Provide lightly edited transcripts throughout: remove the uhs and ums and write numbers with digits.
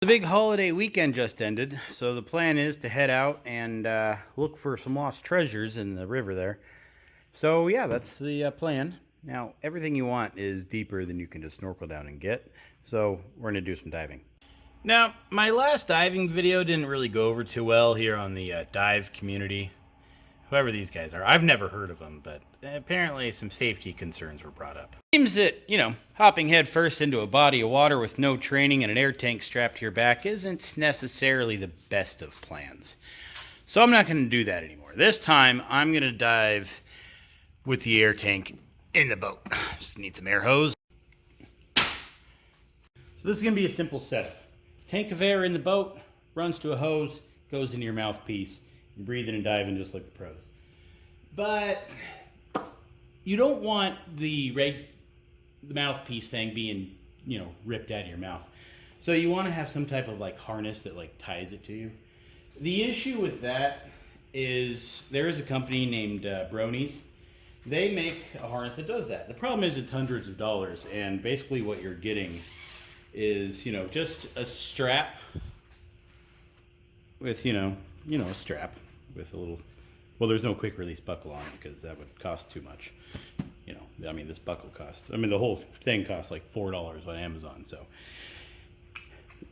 The big holiday weekend just ended, so the plan is to head out and look for some lost treasures in the river there. So yeah, that's the plan. Now, everything you want is deeper than you can just snorkel down and get, so we're going to do some diving. Now, my last diving video didn't really go over too well here on the dive community. Whoever these guys are, I've never heard of them, but apparently some safety concerns were brought up. Seems that, hopping headfirst into a body of water with no training and an air tank strapped to your back isn't necessarily the best of plans. So I'm not going to do that anymore. This time, I'm going to dive with the air tank in the boat. Just need some air hose. So this is going to be a simple setup. Tank of air in the boat, runs to a hose, goes into your mouthpiece. You're breathing and diving just like the pros. But you don't want the mouthpiece thing being, ripped out of your mouth. So you want to have some type of harness that ties it to you. The issue with that is there is a company named Bronies. They make a harness that does that. The problem is it's hundreds of dollars, and basically what you're getting is, just a strap with, a strap with a little, well, there's no quick release buckle on it because that would cost too much. This buckle costs, the whole thing costs like $4 on Amazon, so,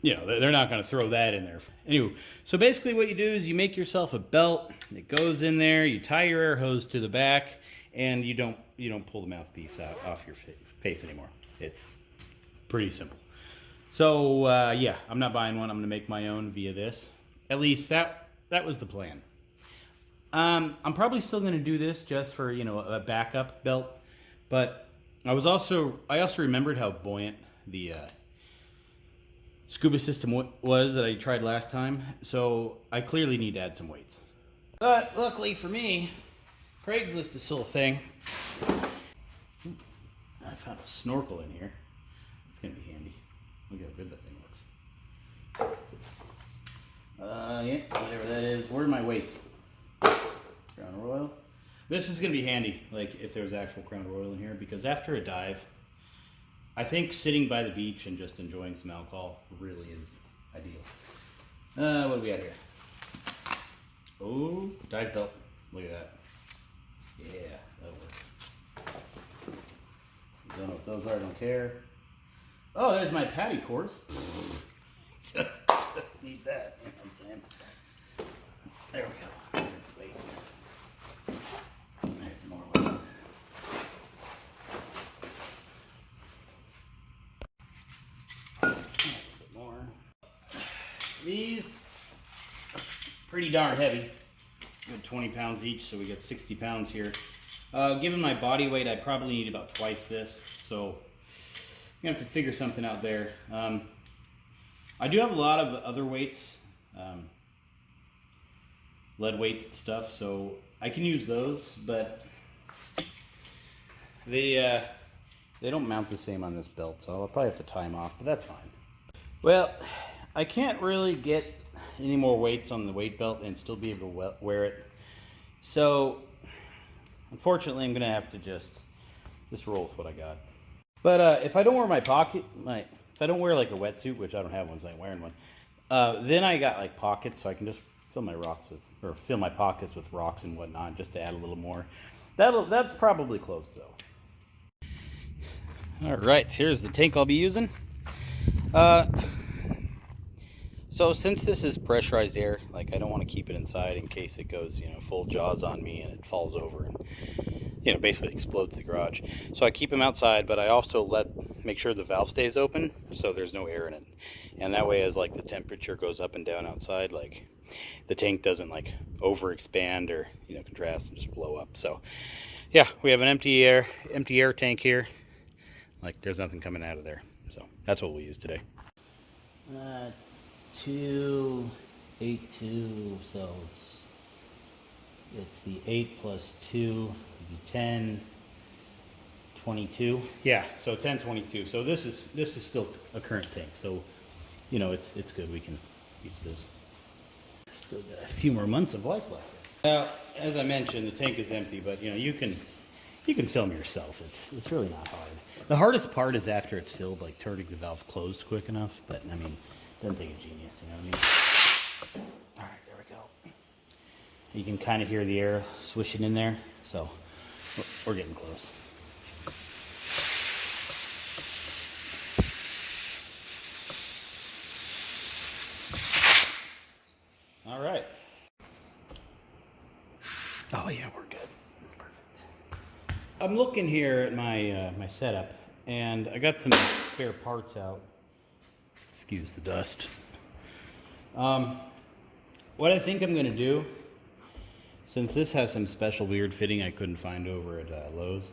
they're not going to throw that in there. Anyway, so basically what you do is you make yourself a belt, it goes in there, you tie your air hose to the back, and you don't pull the mouthpiece out off your face anymore. It's pretty simple. So, yeah, I'm not buying one. I'm going to make my own via this. At least that was the plan. I'm probably still going to do this just for, a backup belt. But I also remembered how buoyant the scuba system was that I tried last time. So I clearly need to add some weights. But luckily for me, Craigslist is still a thing. I found a snorkel in here. It's going to be handy. Look how good that thing looks. Yeah, whatever that is. Where are my weights? Crown Royal. This is going to be handy, if there's actual Crown Royal in here, because after a dive, I think sitting by the beach and just enjoying some alcohol really is ideal. What do we got here? Oh, dive belt. Look at that. Yeah, that'll work. Don't know what those are, I don't care. Oh, there's my patty course. Need that, you know what I'm saying? There we go. There's the weight. There's more weight. A little bit more. These are pretty darn heavy. Good 20 pounds each, so we got 60 pounds here. Given my body weight, I probably need about twice this, so I'm gonna have to figure something out there. I do have a lot of other weights, lead weights and stuff, so I can use those, but they don't mount the same on this belt, so I'll probably have to tie them off, but that's fine. Well, I can't really get any more weights on the weight belt and still be able to wear it, so unfortunately I'm gonna have to just roll with what I got. But if I don't wear if I don't wear a wetsuit, which I don't have one, so I ain't wearing one, then I got pockets, so I can just fill my pockets with rocks and whatnot, just to add a little more. That's probably close though. All right, here's the tank I'll be using. So since this is pressurized air, I don't want to keep it inside in case it goes, full jaws on me and it falls over and, basically explodes the garage. So I keep them outside, but I also make sure the valve stays open so there's no air in it. And that way, as the temperature goes up and down outside, the tank doesn't overexpand or, contrast and just blow up. So yeah, we have an empty air tank here. There's nothing coming out of there. So that's what we'll use today. 282, so it's the 8 plus 2 would be 10, 22. Yeah, so 10, 22. So this is still a current tank. So, it's good. We can use this. Still got a few more months of life left. Now, as I mentioned, the tank is empty, but you can film yourself. It's really not hard. The hardest part is after it's filled, turning the valve closed quick enough. But Doesn't take a genius, you know what I mean? Alright, there we go. You can kind of hear the air swishing in there, so we're getting close. Alright. Oh yeah, we're good. Perfect. I'm looking here at my my setup, and I got some spare parts out. Excuse the dust. What I think I'm going to do, since this has some special weird fitting I couldn't find over at Lowe's,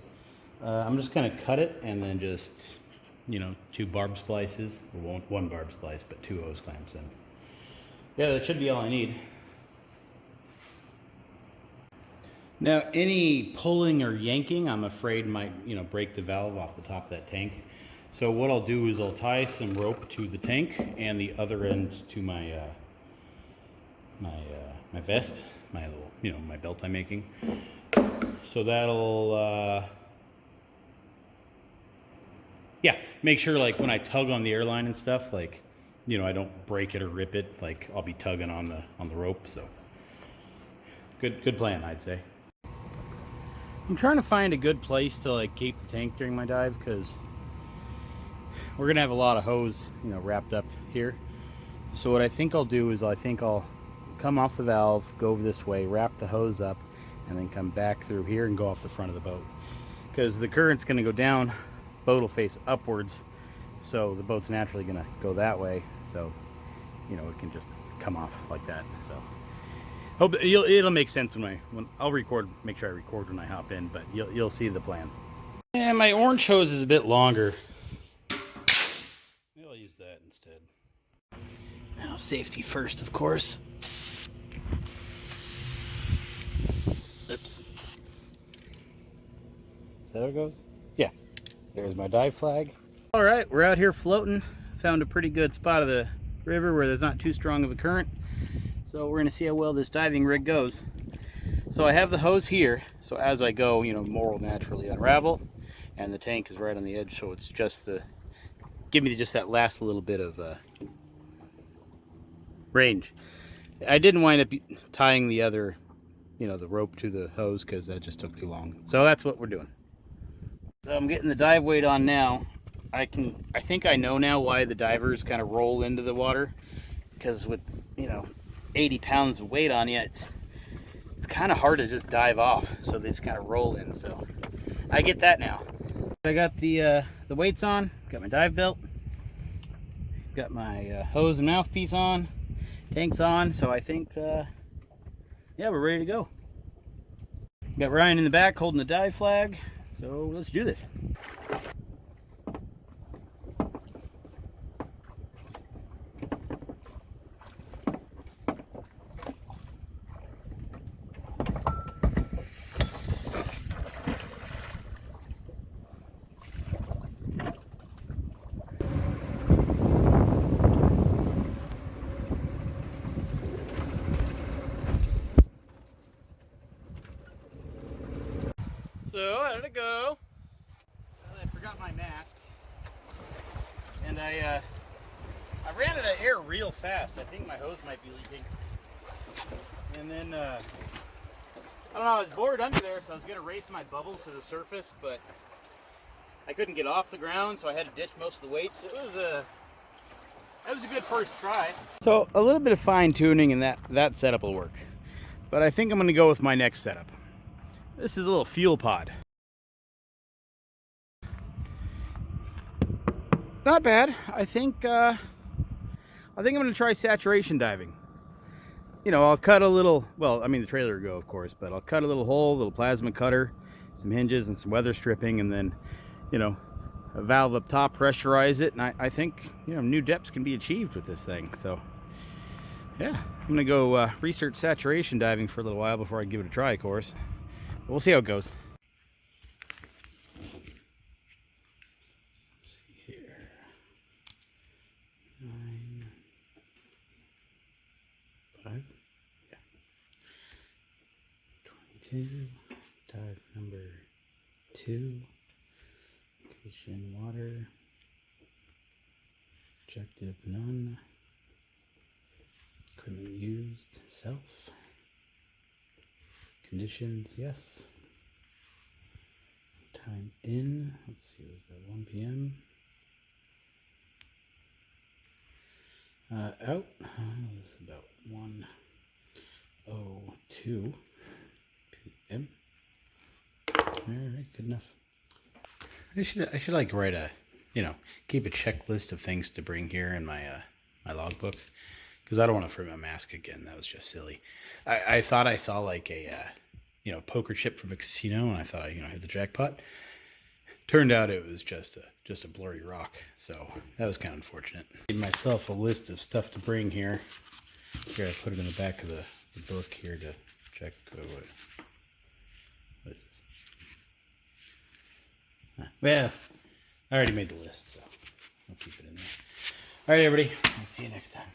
I'm just going to cut it and then just, you know, 2 barb splices, or one barb splice, but 2 hose clamps in. Yeah, that should be all I need. Now, any pulling or yanking, I'm afraid might, you know, break the valve off the top of that tank. So what I'll do is I'll tie some rope to the tank and the other end to my my vest, my little, you know, my belt I'm making. So that'll yeah, make sure like when I tug on the airline and stuff, like, you know, I don't break it or rip it. Like I'll be tugging on the rope. So good plan, I'd say. I'm trying to find a good place to like keep the tank during my dive, because we're gonna have a lot of hose, you know, wrapped up here. So what I think I'll do is I think I'll come off the valve, go over this way, wrap the hose up, and then come back through here and go off the front of the boat. Because the current's gonna go down, boat will face upwards, so the boat's naturally gonna go that way. So, you know, it can just come off like that. So, hope it'll make sense when I'll record. Make sure I record when I hop in, but you'll see the plan. And my orange hose is a bit longer. Maybe I'll use that instead. Now, safety first, of course. Oops. Is that how it goes? Yeah. There's my dive flag. All right, we're out here floating. Found a pretty good spot of the river where there's not too strong of a current. So we're gonna see how well this diving rig goes. So I have the hose here. So as I go, you know, more will naturally unravel. And the tank is right on the edge, so it's just give me just that last little bit of range. I didn't wind up tying the other, you know, the rope to the hose because that just took too long. So that's what we're doing. So I'm getting the dive weight on now. I think I know now why the divers kind of roll into the water, because with, you know, 80 pounds of weight on you, it's kind of hard to just dive off. So they just kind of roll in. So I get that now. I got the weights on, got my dive belt, got my hose and mouthpiece on, tank's on, so I think, yeah, we're ready to go. Got Ryan in the back holding the dive flag, so let's do this. So, how did it go? Well, I forgot my mask. And I ran out of air real fast. I think my hose might be leaking. And then, I don't know, I was bored under there, so I was going to race my bubbles to the surface, but I couldn't get off the ground, so I had to ditch most of the weights. That was a good first try. So, a little bit of fine-tuning and that setup will work. But I think I'm going to go with my next setup. This is a little fuel pod. Not bad. I think I'm going to try saturation diving. You know, I'll cut a little, well, I mean the trailer will go, of course, but I'll cut a little hole, a little plasma cutter, some hinges and some weather stripping, and then, you know, a valve up top, pressurize it, and I think, you know, new depths can be achieved with this thing. So, yeah, I'm going to go research saturation diving for a little while before I give it a try, of course. We'll see how it goes. Let's see here. 9, 5, yeah. 22, dive number 2, location water, objective none, Equipment used, self. Conditions, yes. Time in, let's see, it was about 1 p.m. Out, it was about 1:02 p.m. Alright, good enough. I should like write a, keep a checklist of things to bring here in my my logbook, because I don't want to forget my mask again. That was just silly. I thought I saw like a poker chip from a casino, and I thought I hit the jackpot. Turned out it was just a blurry rock, so that was kind of unfortunate. Made myself a list of stuff to bring here. Here, I put it in the back of the book here to check. What is this? Well, I already made the list, so I'll keep it in there. All right, everybody. I'll see you next time.